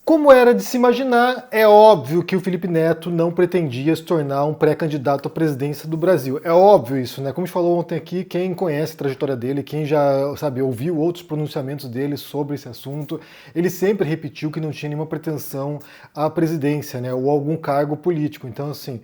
Como era de se imaginar, é óbvio que o Felipe Neto não pretendia se tornar um pré-candidato à presidência do Brasil. É óbvio isso, né? Como a gente falou ontem aqui, quem conhece a trajetória dele, quem já, sabe, ouviu outros pronunciamentos dele sobre esse assunto, ele sempre repetiu que não tinha nenhuma pretensão à presidência, né? Ou a algum cargo político. Então, assim,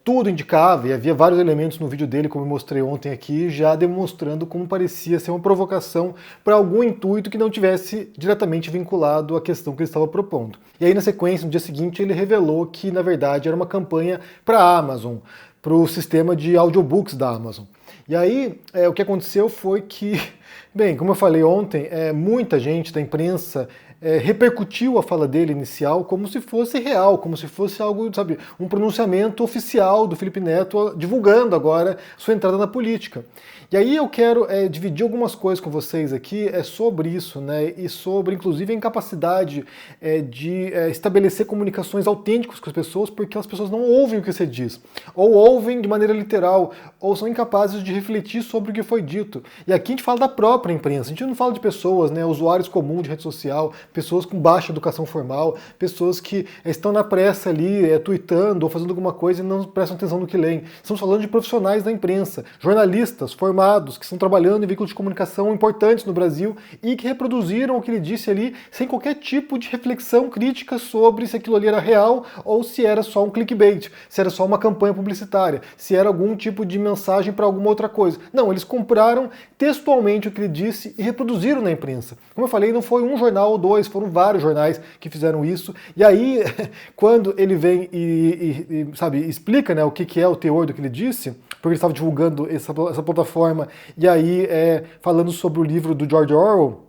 tudo indicava, e havia vários elementos no vídeo dele, como eu mostrei ontem aqui, já demonstrando como parecia ser uma provocação para algum intuito que não tivesse diretamente vinculado à questão que ele estava propondo. E aí, na sequência, no dia seguinte, ele revelou que, na verdade, era uma campanha para a Amazon, para o sistema de audiobooks da Amazon. E aí, o que aconteceu foi que, bem, como eu falei ontem, muita gente da imprensa repercutiu a fala dele inicial como se fosse real, como se fosse algo, sabe, um pronunciamento oficial do Felipe Neto divulgando agora sua entrada na política. E aí eu quero dividir algumas coisas com vocês aqui sobre isso, né, e sobre, inclusive, a incapacidade de estabelecer comunicações autênticas com as pessoas, porque as pessoas não ouvem o que você diz, ou ouvem de maneira literal, ou são incapazes de refletir sobre o que foi dito. E aqui a gente fala da própria imprensa, a gente não fala de pessoas, né, usuários comuns de rede social, pessoas com baixa educação formal, pessoas que estão na pressa ali, tweetando ou fazendo alguma coisa e não prestam atenção no que leem. Estamos falando de profissionais da imprensa, jornalistas formados, que estão trabalhando em veículos de comunicação importantes no Brasil e que reproduziram o que ele disse ali sem qualquer tipo de reflexão crítica sobre se aquilo ali era real ou se era só um clickbait, se era só uma campanha publicitária, se era algum tipo de mensagem para alguma outra coisa. Não, eles compraram textualmente o que ele disse e reproduziram na imprensa. Como eu falei, não foi um jornal ou dois, foram vários jornais que fizeram isso. E aí, quando ele vem sabe, explica, né, o que é o teor do que ele disse, porque ele estava divulgando essa plataforma, e aí falando sobre o livro do George Orwell,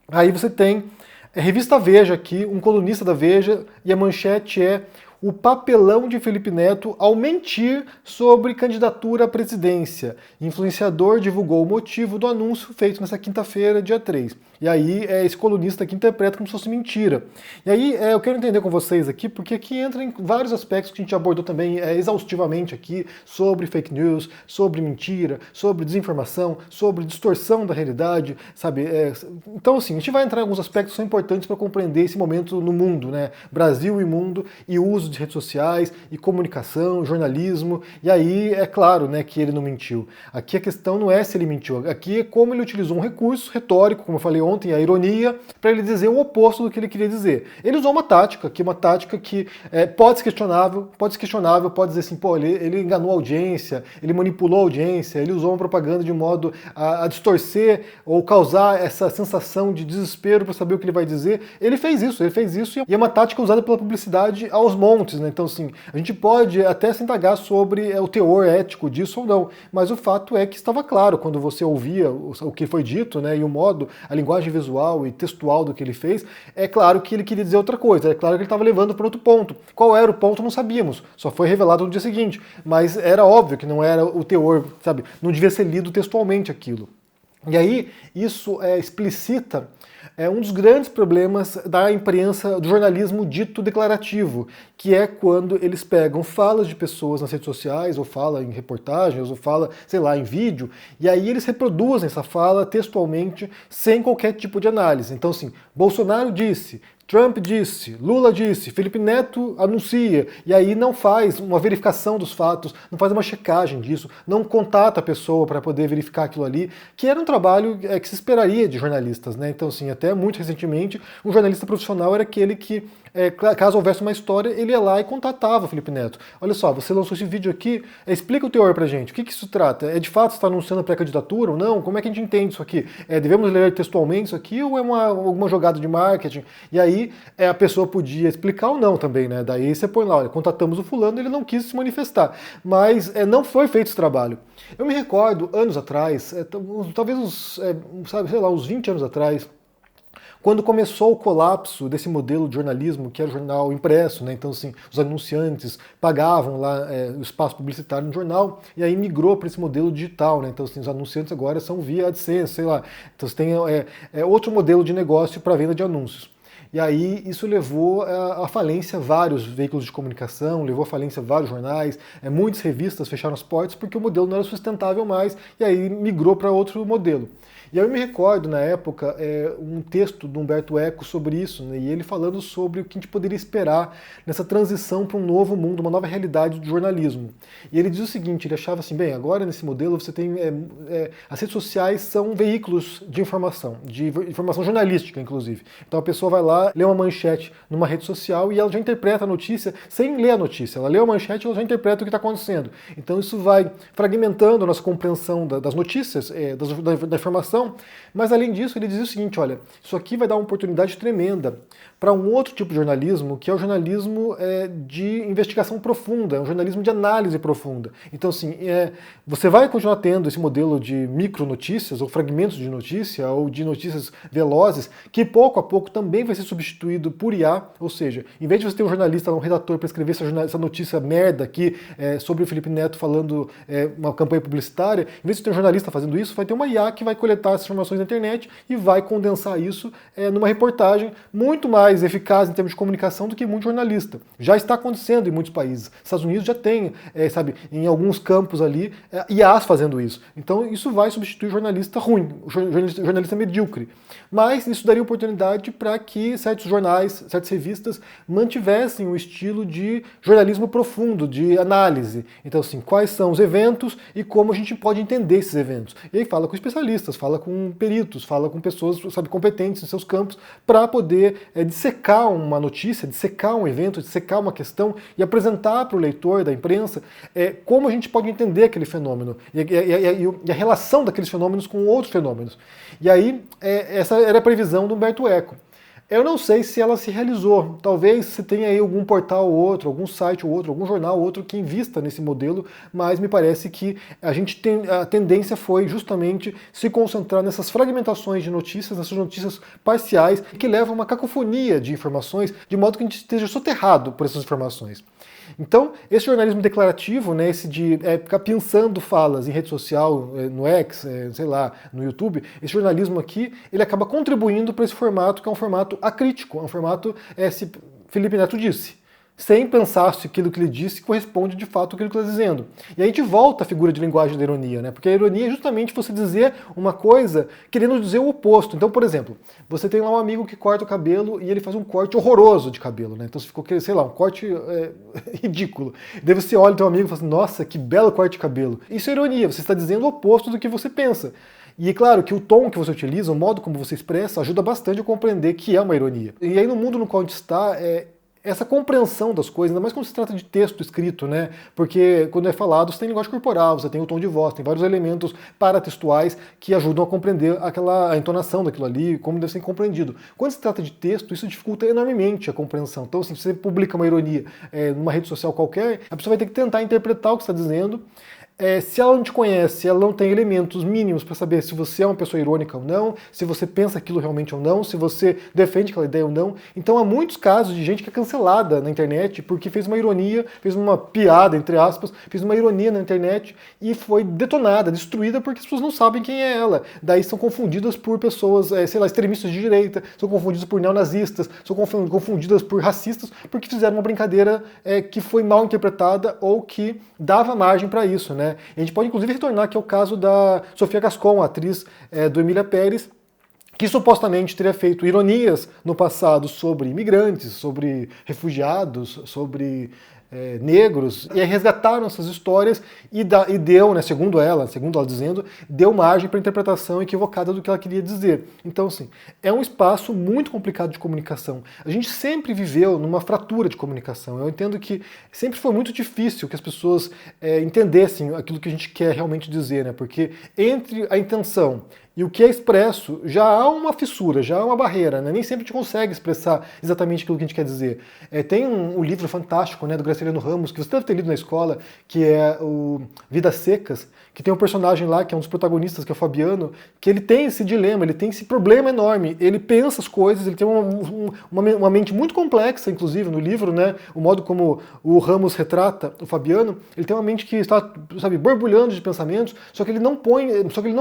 aí você tem revista Veja aqui, um colunista da Veja, e a manchete é: o papelão de Felipe Neto ao mentir sobre candidatura à presidência. Influenciador divulgou o motivo do anúncio feito nessa quinta-feira, dia 3. E aí esse colunista aqui interpreta como se fosse mentira. E aí eu quero entender com vocês aqui, porque aqui entra em vários aspectos que a gente abordou também exaustivamente aqui, sobre fake news, sobre mentira, sobre desinformação, sobre distorção da realidade, sabe? Então, assim, a gente vai entrar em alguns aspectos que são importantes para compreender esse momento no mundo, né? Brasil e mundo, e o uso de redes sociais, e comunicação, jornalismo, e aí é claro, né, que ele não mentiu. Aqui a questão não é se ele mentiu, aqui é como ele utilizou um recurso retórico, como eu falei ontem, a ironia, para ele dizer o oposto do que ele queria dizer. Ele usou uma tática que pode ser questionável, pode dizer assim, pô, ele enganou a audiência, ele manipulou a audiência, ele usou uma propaganda de modo a distorcer ou causar essa sensação de desespero para saber o que ele vai dizer. Ele fez isso, e é uma tática usada pela publicidade aos montes, né? Então, assim, a gente pode até se indagar sobre o teor ético disso ou não, mas o fato é que estava claro quando você ouvia o que foi dito, né, e o modo, a linguagem visual e textual do que ele fez, é claro que ele queria dizer outra coisa, é claro que ele estava levando para outro ponto. Qual era o ponto não sabíamos, só foi revelado no dia seguinte, mas era óbvio que não era o teor, sabe, não devia ser lido textualmente aquilo. E aí, isso explicita um dos grandes problemas da imprensa, do jornalismo dito declarativo, que é quando eles pegam falas de pessoas nas redes sociais, ou fala em reportagens, ou fala, sei lá, em vídeo, e aí eles reproduzem essa fala textualmente, sem qualquer tipo de análise. Então, assim, Bolsonaro disse, Trump disse, Lula disse, Felipe Neto anuncia, e aí não faz uma verificação dos fatos, não faz uma checagem disso, não contata a pessoa para poder verificar aquilo ali, que era um trabalho que se esperaria de jornalistas, né? Então, assim, até muito recentemente, um jornalista profissional era aquele que, caso houvesse uma história, ele ia lá e contatava o Felipe Neto. Olha só, você lançou esse vídeo aqui, explica o teor pra gente, o que isso trata? É de fato você está anunciando a pré-candidatura ou não? Como é que a gente entende isso aqui? Devemos ler textualmente isso aqui ou é alguma jogada de marketing? E aí a pessoa podia explicar ou não também, né? Daí você põe lá, olha, contatamos o fulano, ele não quis se manifestar. Mas não foi feito esse trabalho. Eu me recordo, anos atrás, talvez uns 20 anos atrás, quando começou o colapso desse modelo de jornalismo, que era o jornal impresso, né? Então, assim, os anunciantes pagavam lá o espaço publicitário no jornal, e aí migrou para esse modelo digital, né? Então, assim, os anunciantes agora são via AdSense, sei lá. Então, você tem outro modelo de negócio para venda de anúncios. E aí isso levou à falência vários veículos de comunicação, levou à falência vários jornais, muitas revistas fecharam as portas porque o modelo não era sustentável mais, e aí migrou para outro modelo. E aí eu me recordo, na época, um texto do Humberto Eco sobre isso, né, e ele falando sobre o que a gente poderia esperar nessa transição para um novo mundo, uma nova realidade do jornalismo. E ele diz o seguinte, ele achava assim, bem, agora nesse modelo você tem... as redes sociais são veículos de informação jornalística, inclusive. Então a pessoa vai lá, lê uma manchete numa rede social e ela já interpreta a notícia sem ler a notícia. Ela lê a manchete e ela já interpreta o que está acontecendo. Então isso vai fragmentando a nossa compreensão das notícias, da informação, mas além disso ele dizia o seguinte, olha, isso aqui vai dar uma oportunidade tremenda para um outro tipo de jornalismo, que é o jornalismo de investigação profunda, um jornalismo de análise profunda. Então assim, você vai continuar tendo esse modelo de micronotícias, ou fragmentos de notícia, ou de notícias velozes, que pouco a pouco também vai ser substituído por IA, ou seja, em vez de você ter um jornalista, um redator para escrever essa notícia merda aqui sobre o Felipe Neto falando uma campanha publicitária, em vez de ter um jornalista fazendo isso, vai ter uma IA que vai coletar essas informações na internet e vai condensar isso numa reportagem muito mais eficaz em termos de comunicação do que muito jornalista. Já está acontecendo em muitos países. Estados Unidos já tem, em alguns campos ali, IAs fazendo isso. Então isso vai substituir o jornalista ruim, o jornalista medíocre. Mas isso daria oportunidade para que certos jornais, certas revistas mantivessem o estilo de jornalismo profundo, de análise. Então, assim, quais são os eventos e como a gente pode entender esses eventos. E aí fala com especialistas, fala com peritos, fala com pessoas, competentes em seus campos, para poder dissecar uma notícia, dissecar um evento, dissecar uma questão e apresentar para o leitor da imprensa como a gente pode entender aquele fenômeno e a relação daqueles fenômenos com outros fenômenos. E aí, essa era a previsão do Humberto Eco. Eu não sei se ela se realizou. Talvez você tenha aí algum portal ou outro, algum site ou outro, algum jornal ou outro que invista nesse modelo, mas me parece que a tendência foi justamente se concentrar nessas fragmentações de notícias, nessas notícias parciais, que levam a uma cacofonia de informações, de modo que a gente esteja soterrado por essas informações. Então, esse jornalismo declarativo, né, esse de ficar pensando falas em rede social, no X, sei lá, no YouTube, esse jornalismo aqui, ele acaba contribuindo para esse formato, que é um formato acrítico, é um formato, se Felipe Neto disse, sem pensar se aquilo que ele disse corresponde de fato àquilo que ele está dizendo. E aí a gente volta à figura de linguagem da ironia, né? Porque a ironia é justamente você dizer uma coisa querendo dizer o oposto. Então, por exemplo, você tem lá um amigo que corta o cabelo e ele faz um corte horroroso de cabelo, né? Então você ficou, sei lá, um corte ridículo. Daí você olha o teu amigo e fala assim, nossa, que belo corte de cabelo. Isso é ironia, você está dizendo o oposto do que você pensa. E é claro que o tom que você utiliza, o modo como você expressa, ajuda bastante a compreender que é uma ironia. E aí no mundo no qual a gente está, essa compreensão das coisas, ainda mais quando se trata de texto escrito, né? Porque quando é falado, você tem linguagem corporal, você tem o tom de voz, tem vários elementos paratextuais que ajudam a compreender a entonação daquilo ali, como deve ser compreendido. Quando se trata de texto, isso dificulta enormemente a compreensão. Então, assim, se você publica uma ironia numa rede social qualquer, a pessoa vai ter que tentar interpretar o que você está dizendo. Se ela não te conhece, ela não tem elementos mínimos para saber se você é uma pessoa irônica ou não, se você pensa aquilo realmente ou não, se você defende aquela ideia ou não. Então há muitos casos de gente que é cancelada na internet porque fez uma ironia, fez uma piada, entre aspas, fez uma ironia na internet e foi detonada, destruída porque as pessoas não sabem quem é ela. Daí são confundidas por pessoas, sei lá, extremistas de direita, são confundidas por neonazistas, são confundidas por racistas porque fizeram uma brincadeira que foi mal interpretada ou que dava margem para isso, né? A gente pode inclusive retornar aqui ao caso da Sofia Gascon, a atriz do Emília Pérez, que supostamente teria feito ironias no passado sobre imigrantes, sobre refugiados, sobre negros, e aí resgataram essas histórias e deu, né, segundo ela dizendo, deu margem para a interpretação equivocada do que ela queria dizer. Então, assim, é um espaço muito complicado de comunicação. A gente sempre viveu numa fratura de comunicação. Eu entendo que sempre foi muito difícil que as pessoas entendessem aquilo que a gente quer realmente dizer, né? Porque entre a intenção e o que é expresso, já há uma fissura, já há uma barreira, né? Nem sempre a gente consegue expressar exatamente aquilo que a gente quer dizer. Tem um livro fantástico, né, do Graciliano Ramos, que você deve ter lido na escola, que é o Vidas Secas, que tem um personagem lá, que é um dos protagonistas, que é o Fabiano, que ele tem esse dilema, ele tem esse problema enorme. Ele pensa as coisas, ele tem uma mente muito complexa, inclusive, no livro, né? O modo como o Ramos retrata o Fabiano, ele tem uma mente que está, sabe, borbulhando de pensamentos, só que ele não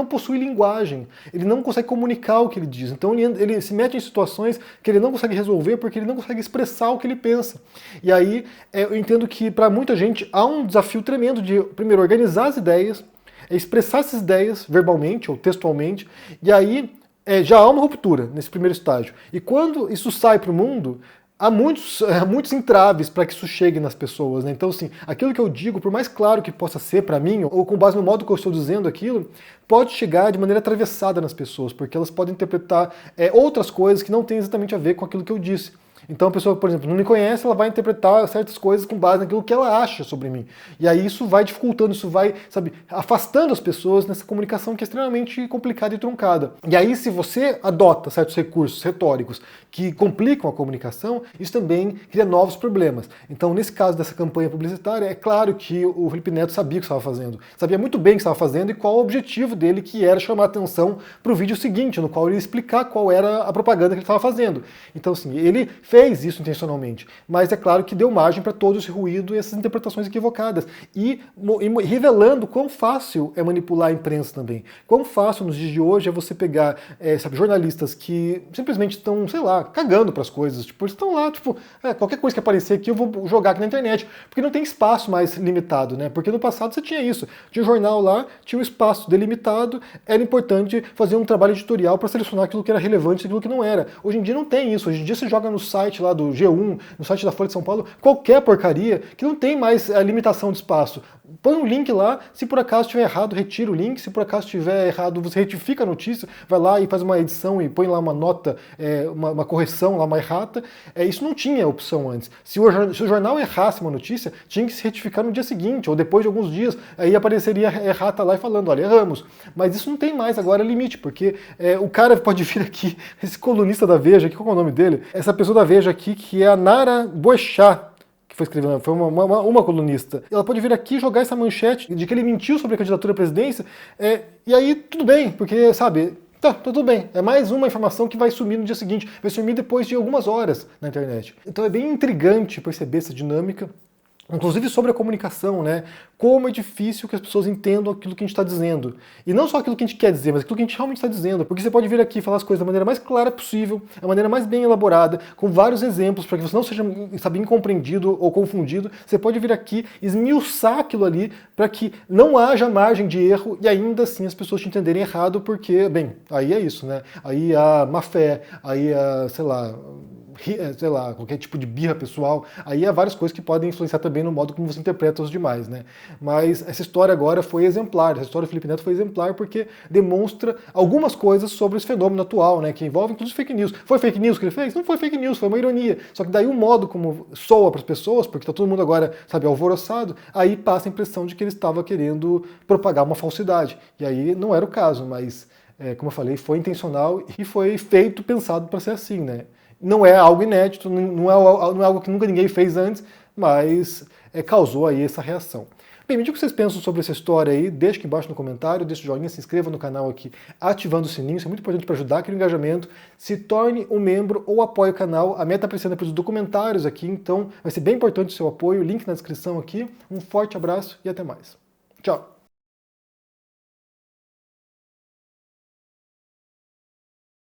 possui linguagem. Ele não consegue comunicar o que ele diz. Então ele se mete em situações que ele não consegue resolver porque ele não consegue expressar o que ele pensa. E aí eu entendo que para muita gente há um desafio tremendo de, primeiro, organizar as ideias, é expressar essas ideias verbalmente ou textualmente, e aí já há uma ruptura nesse primeiro estágio. E quando isso sai para o mundo, há muitos entraves para que isso chegue nas pessoas, né? Então, assim, aquilo que eu digo, por mais claro que possa ser para mim, ou com base no modo que eu estou dizendo aquilo, pode chegar de maneira atravessada nas pessoas, porque elas podem interpretar outras coisas que não têm exatamente a ver com aquilo que eu disse. Então a pessoa, por exemplo, não me conhece, ela vai interpretar certas coisas com base naquilo que ela acha sobre mim. E aí isso vai dificultando, isso vai, sabe, afastando as pessoas nessa comunicação que é extremamente complicada e truncada. E aí se você adota certos recursos retóricos que complicam a comunicação, isso também cria novos problemas. Então nesse caso dessa campanha publicitária, é claro que o Felipe Neto sabia o que estava fazendo. Sabia muito bem o que estava fazendo e qual o objetivo dele, que era chamar a atenção para o vídeo seguinte, no qual ele ia explicar qual era a propaganda que ele estava fazendo. Então assim, ele fez isso intencionalmente, mas é claro que deu margem para todo esse ruído e essas interpretações equivocadas, e revelando quão fácil é manipular a imprensa também, quão fácil nos dias de hoje é você pegar jornalistas que simplesmente estão, sei lá, cagando para as coisas, tipo, eles estão lá, tipo, qualquer coisa que aparecer aqui eu vou jogar aqui na internet, porque não tem espaço mais limitado, né? Porque no passado você tinha isso, tinha um jornal lá, tinha um espaço delimitado, era importante fazer um trabalho editorial para selecionar aquilo que era relevante e aquilo que não era. Hoje em dia não tem isso, hoje em dia você joga no site lá do G1, no site da Folha de São Paulo, qualquer porcaria que não tem mais a limitação de espaço. Põe um link lá, se por acaso estiver errado, retira o link, se por acaso estiver errado, você retifica a notícia, vai lá e faz uma edição e põe lá uma nota, uma correção, lá uma errata. Isso não tinha opção antes. Se o jornal errasse uma notícia, tinha que se retificar no dia seguinte, ou depois de alguns dias, aí apareceria errata lá e falando, olha, erramos. Mas isso não tem mais agora limite, porque o cara pode vir aqui, esse colunista da Veja, qual é o nome dele? Essa pessoa da Veja aqui, que é a Nara Boechat, foi escrevendo, foi uma colunista. Ela pode vir aqui jogar essa manchete de que ele mentiu sobre a candidatura à presidência, e aí tudo bem, porque, sabe, tá tudo bem. É mais uma informação que vai sumir no dia seguinte, vai sumir depois de algumas horas na internet. Então é bem intrigante perceber essa dinâmica, inclusive sobre a comunicação, né? Como é difícil que as pessoas entendam aquilo que a gente está dizendo. E não só aquilo que a gente quer dizer, mas aquilo que a gente realmente está dizendo. Porque você pode vir aqui e falar as coisas da maneira mais clara possível, da maneira mais bem elaborada, com vários exemplos, para que você não seja, sabe, incompreendido ou confundido. Você pode vir aqui, esmiuçar aquilo ali, para que não haja margem de erro e ainda assim as pessoas te entenderem errado, porque, bem, aí é isso, né? Aí há má fé, aí há, sei lá, qualquer tipo de birra pessoal, aí há várias coisas que podem influenciar também no modo como você interpreta os demais, né? Mas essa história agora foi exemplar, essa história do Felipe Neto foi exemplar porque demonstra algumas coisas sobre esse fenômeno atual, né? Que envolve inclusive fake news. Foi fake news que ele fez? Não foi fake news, foi uma ironia. Só que daí o modo como soa para as pessoas, porque tá todo mundo agora, sabe, alvoroçado, aí passa a impressão de que ele estava querendo propagar uma falsidade. E aí não era o caso, mas, como eu falei, foi intencional e foi feito, pensado para ser assim, né? Não é algo inédito, não é algo que nunca ninguém fez antes, mas causou aí essa reação. Bem, me diga o que vocês pensam sobre essa história aí, deixa aqui embaixo no comentário, deixa o joinha, se inscreva no canal aqui, ativando o sininho, isso é muito importante para ajudar aqui no engajamento, se torne um membro ou apoie o canal, a meta aparecendo pelos documentários aqui, então vai ser bem importante o seu apoio, link na descrição aqui, um forte abraço e até mais. Tchau!